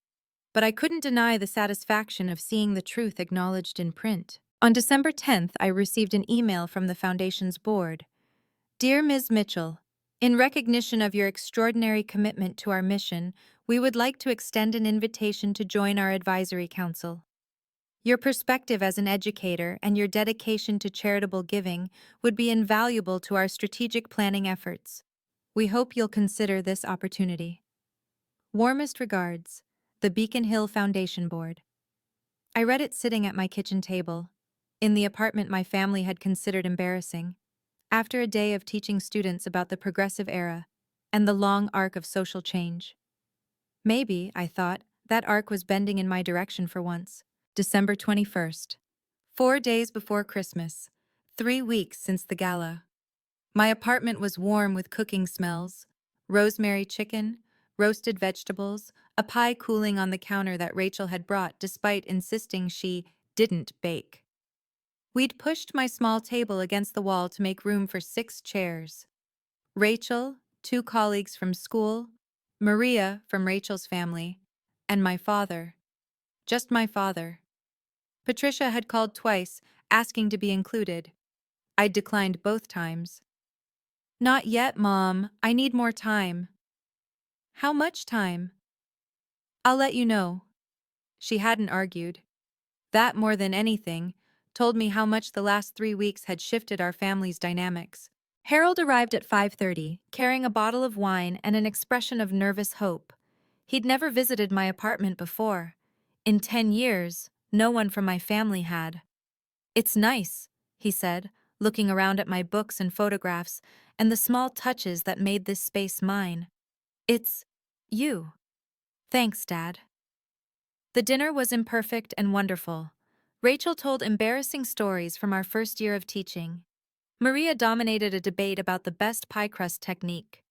but I couldn't deny the satisfaction of seeing the truth acknowledged in print. On December 10th, I received an email from the Foundation's board. Dear Ms. Mitchell, in recognition of your extraordinary commitment to our mission, we would like to extend an invitation to join our advisory council. Your perspective as an educator and your dedication to charitable giving would be invaluable to our strategic planning efforts. We hope you'll consider this opportunity. Warmest regards, the Beacon Hill Foundation Board. I read it sitting at my kitchen table, in the apartment my family had considered embarrassing, after a day of teaching students about the progressive era and the long arc of social change. Maybe, I thought, that arc was bending in my direction for once. December 21st. 4 days before Christmas. 3 weeks since the gala. My apartment was warm with cooking smells. Rosemary chicken, roasted vegetables, a pie cooling on the counter that Rachel had brought despite insisting she didn't bake. We'd pushed my small table against the wall to make room for 6 chairs. Rachel, 2 colleagues from school, Maria from Rachel's family, and my father. Just my father. Patricia had called twice, asking to be included. I'd declined both times. Not yet, Mom. I need more time. How much time? I'll let you know. She hadn't argued. That, more than anything, told me how much the last 3 weeks had shifted our family's dynamics. Harold arrived at 5:30, carrying a bottle of wine and an expression of nervous hope. He'd never visited my apartment before. In 10 years, no one from my family had. It's nice, he said, looking around at my books and photographs and the small touches that made this space mine. It's you. Thanks, Dad. The dinner was imperfect and wonderful. Rachel told embarrassing stories from our first year of teaching. Maria dominated a debate about the best pie crust technique.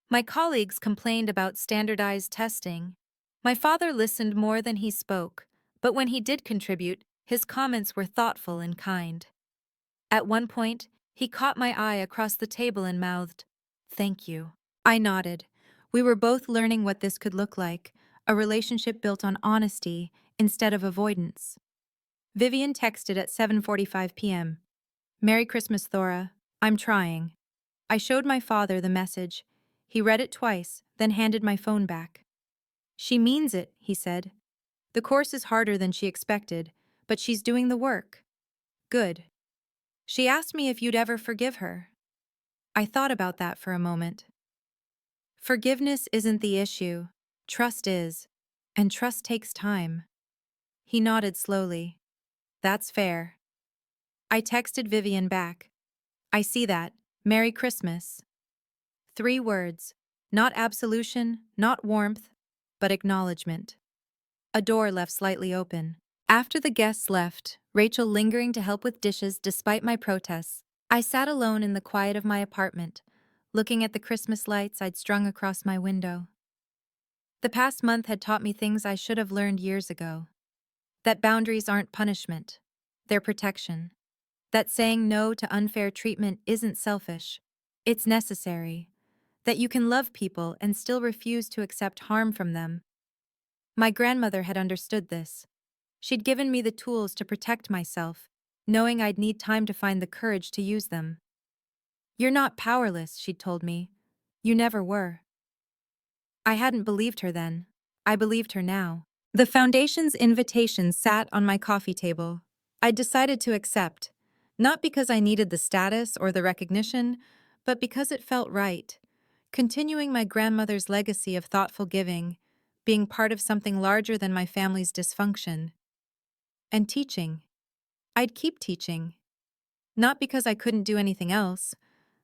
My colleagues complained about standardized testing. My father listened more than he spoke, but when he did contribute, his comments were thoughtful and kind. At one point, he caught my eye across the table and mouthed, "Thank you." I nodded. We were both learning what this could look like, a relationship built on honesty instead of avoidance. Vivian texted at 7:45 p.m. "Merry Christmas, Thora. I'm trying." I showed my father the message. He read it twice, then handed my phone back. "She means it," he said. "The course is harder than she expected, but she's doing the work." "Good." "She asked me if you'd ever forgive her." I thought about that for a moment. Forgiveness isn't the issue. Trust is. And trust takes time. He nodded slowly. "That's fair." I texted Vivian back. "I see that. Merry Christmas." 3 words. Not absolution, not warmth, but acknowledgement. A door left slightly open. After the guests left, Rachel lingering to help with dishes despite my protests, I sat alone in the quiet of my apartment, looking at the Christmas lights I'd strung across my window. The past month had taught me things I should have learned years ago. That boundaries aren't punishment, they're protection. That saying no to unfair treatment isn't selfish, it's necessary. That you can love people and still refuse to accept harm from them. My grandmother had understood this. She'd given me the tools to protect myself, knowing I'd need time to find the courage to use them. "You're not powerless," she'd told me. "You never were." I hadn't believed her then. I believed her now. The foundation's invitation sat on my coffee table. I decided to accept, not because I needed the status or the recognition, but because it felt right. Continuing my grandmother's legacy of thoughtful giving, being part of something larger than my family's dysfunction. And teaching. I'd keep teaching. Not because I couldn't do anything else,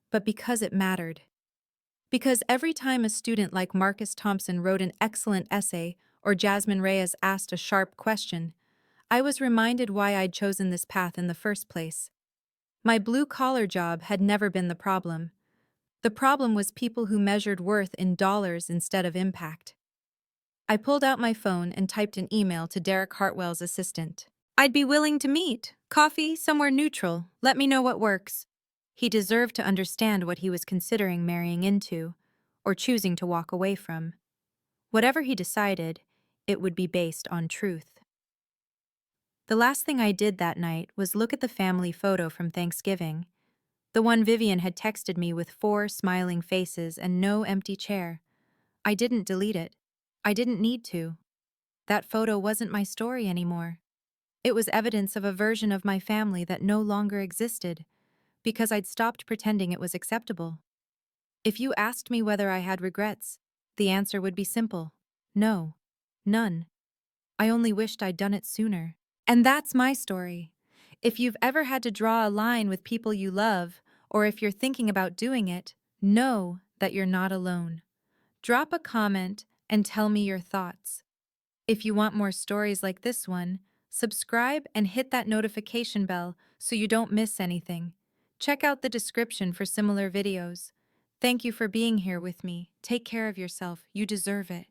but because it mattered. Because every time a student like Marcus Thompson wrote an excellent essay or Jasmine Reyes asked a sharp question, I was reminded why I'd chosen this path in the first place. My blue-collar job had never been the problem. The problem was people who measured worth in dollars instead of impact. I pulled out my phone and typed an email to Derek Hartwell's assistant. "I'd be willing to meet. Coffee, somewhere neutral. Let me know what works." He deserved to understand what he was considering marrying into, or choosing to walk away from. Whatever he decided, it would be based on truth. The last thing I did that night was look at the family photo from Thanksgiving. The one Vivian had texted me with 4 smiling faces and no empty chair. I didn't delete it. I didn't need to. That photo wasn't my story anymore. It was evidence of a version of my family that no longer existed, because I'd stopped pretending it was acceptable. If you asked me whether I had regrets, the answer would be simple. No. None. I only wished I'd done it sooner. And that's my story. If you've ever had to draw a line with people you love, or if you're thinking about doing it, know that you're not alone. Drop a comment and tell me your thoughts. If you want more stories like this one, subscribe and hit that notification bell so you don't miss anything. Check out the description for similar videos. Thank you for being here with me. Take care of yourself. You deserve it.